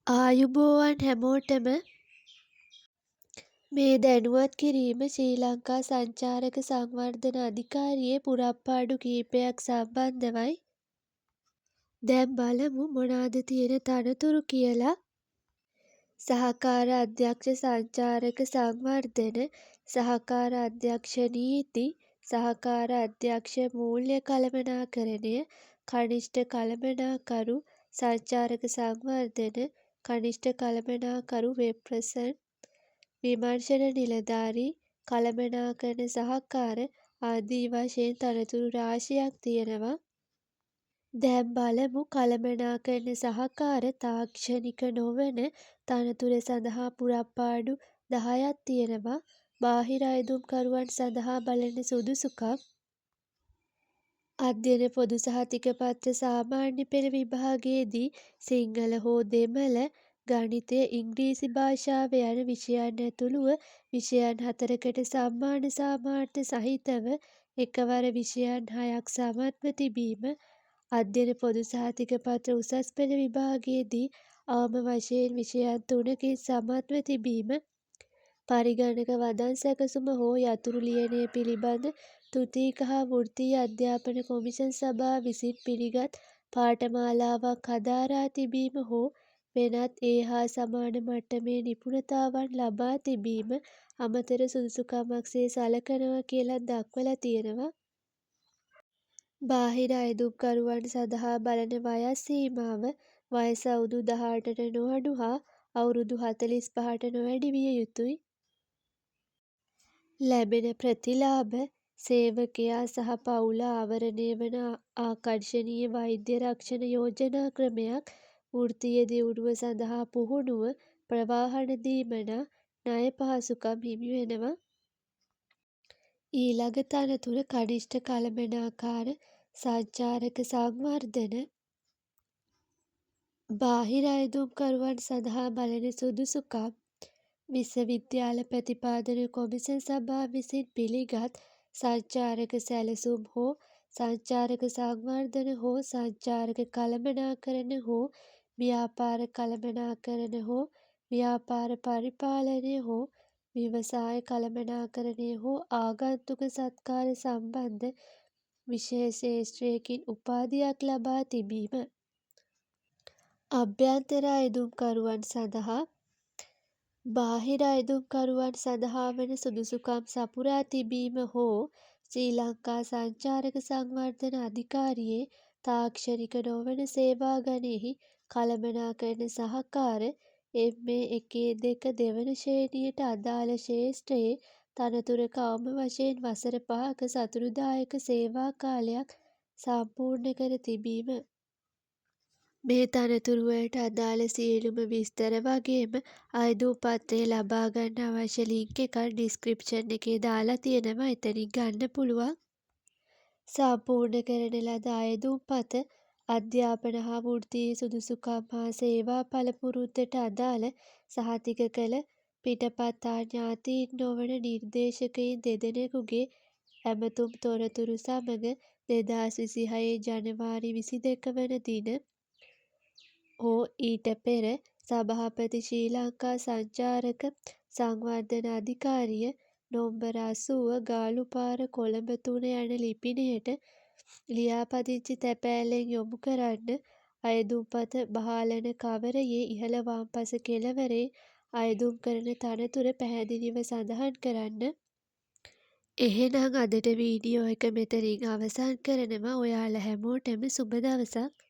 ආයුබෝවන් හැමෝටම මේ දැනුවත් කිරීම ශ්‍රී ලංකා සංචාරක සංවර්ධන අධිකාරියේ පුරප්පාඩු කිහිපයක් සම්බන්ධවයි. දැන් බලමු මොනාද තියෙන තනතුරු කියලා. සහකාර අධ්‍යක්ෂ සංචාරක සංවර්ධන, සහකාර අධ්‍යක්ෂ නීති, සහකාර අධ්‍යක්ෂ මූල්‍ය කළමනාකරණය, කනිෂ්ඨ කළමනාකරු සංචාරක සංවර්ධන, කනිෂ්ඨ කළමනාකරු වෙබ්පර්සන්, විමර්ශන නිලධාරී, කළමනාකරණ සහකාර ආදී වශයෙන් තනතුරු රාශියක් තියෙනවා. දැන් බලමු කළමනාකරණ සහකාර තාක්ෂණික නොවන තනතුර සඳහා පුරප්පාඩු 10ක් තියෙනවා. බාහිර අයදුම්කරුවන් සඳහා බලන සුදුසුකම්. අධ්‍යයන පොදු සහතික පත්‍ර සාමාන්‍ය පෙළ විභාගයේදී සිංහල හෝ දෙමළ, ගණිතය, ඉංග්‍රීසි භාෂාව යන විෂයන් ඇතුළුව විෂයන් 4කට සම්මාන සාමාර්ථ සහිතව එකවර විෂයන් 6ක් සමත්ව තිබීම. අධ්‍යයන පොදු සහතික පත්‍ර උසස් පෙළ විභාගයේදී අවම වශයෙන් විෂයන් 3කින් සමත්ව තිබීම. පරිගණක වදන් සැකසුම හෝ යතුරු ලියනය පිළිබඳ තෘතීක හා වෘත්තීය අධ්‍යාපන කොමිෂන් සභාව විසින් පිළිගත් පාඨමාලාවක් හදාරා තිබීම හෝ වෙනත් ඒ හා සමාන මට්ටමේ නිපුණතාවන් ලබා තිබීම අමතර සුදුසුකමක් සේ සලකනවා කියලා දක්වලා තියෙනවා. බාහිර අයදුම්කරුවන් සඳහා බලන වයස් සීමාව වයස අවුරුදු 18ට නොඅඩු හා අවුරුදු 45ට නොවැඩි විය යුතුයි. ලැබෙන ප්‍රතිලාභ සේවකයා සහ පවුල ආවරණය වන ආකර්ශනීය වෛද්‍ය රක්ෂණ යෝජනා ක්‍රමයක්, වෘත්තීය දියුණුව සඳහා පුහුණුව, ප්‍රවාහන දීමනා, ණය පහසුකම් හිමි වෙනවා. ඊළඟ තනතුර කනිෂ්ඨ කළමනාකාර සංචාරක සංවර්ධන. බාහිර අයදුම්කරුවන් සඳහා බලන සුදුසුකම්. විශ්වවිද්‍යාල ප්‍රතිපාදන කොමිෂන් සභාව විසින් පිළිගත් සංචාරක සැලසුම් හෝ සංචාරක සංවර්ධන හෝ සංචාරක කළමනාකරණ හෝ ව්‍යාපාර කළමනාකරණ හෝ ව්‍යාපාර පරිපාලනය හෝ ව්‍යවසාය කළමනාකරණය හෝ ආගන්තුක සත්කාර සම්බන්ධ විෂය ක්ෂේත්‍රයකින් උපාධියක් ලබා තිබීම. අභ්‍යන්තර අයදුම්කරුවන් සඳහා බාහිර අයදුම්කරුවන් සඳහා වන සුදුසුකම් සපුරා තිබීම හෝ ශ්‍රී ලංකා සංචාරක සංවර්ධන අධිකාරියේ තාක්ෂණික නොවන සේවාගණයෙහි කළමනාකරණ සහකාර MA1-2 දෙවන ශ්‍රේණියට අදාළ ක්ෂේත්‍රයේ තනතුරක අවම වශයෙන් වසර 5ක සතුරුදායක සේවා කාලයක් සම්පූර්ණ කර තිබීම. මේ තනතුරුවලට අදාළ සියලුම විස්තර වගේම අයදුම් පත්‍රය ලබා ගන්න අවශ්‍ය ලින්ක් එකක් ඩිස්ක්‍රිප්ෂන් එකේ දාලා තියෙනවා. එතනින් ගන්න පුළුවන්. සම්පූර්ණ කරන ලද අයදුම් පත අධ්‍යාපන හා වෘත්තීය සුදුසුකම් හා සේවා පළපුරුද්දට අදාළ සහතික කළ පිටපත් හා ඥාතීන් නොවන නිර්දේශකයින් දෙදෙනෙකුගේ ඇමතුම් තොරතුරු සමග 2026 ජනවාරි 22 වන දින හෝ ඊට පෙර සභාපති ශ්‍රී ලංකා සංචාරක සංවර්ධන අධිකාරිය නොම්බර 80 ගාලුපාර කොළඹ 3 යන ලිපිනයට ලියාපදිංචි තැපෑලෙන් යොමු කරන්න. අයදුම්පත බහාලන කවරයේ ඉහළ වම්පස කෙළවරේ අයදුම් කරන තනතුර පැහැදිලිව සඳහන් කරන්න. එහෙනම් අදට වීඩියෝ එක මෙතනින් අවසන් කරනවා. ඔයාලා හැමෝටම සුබ දවසක්.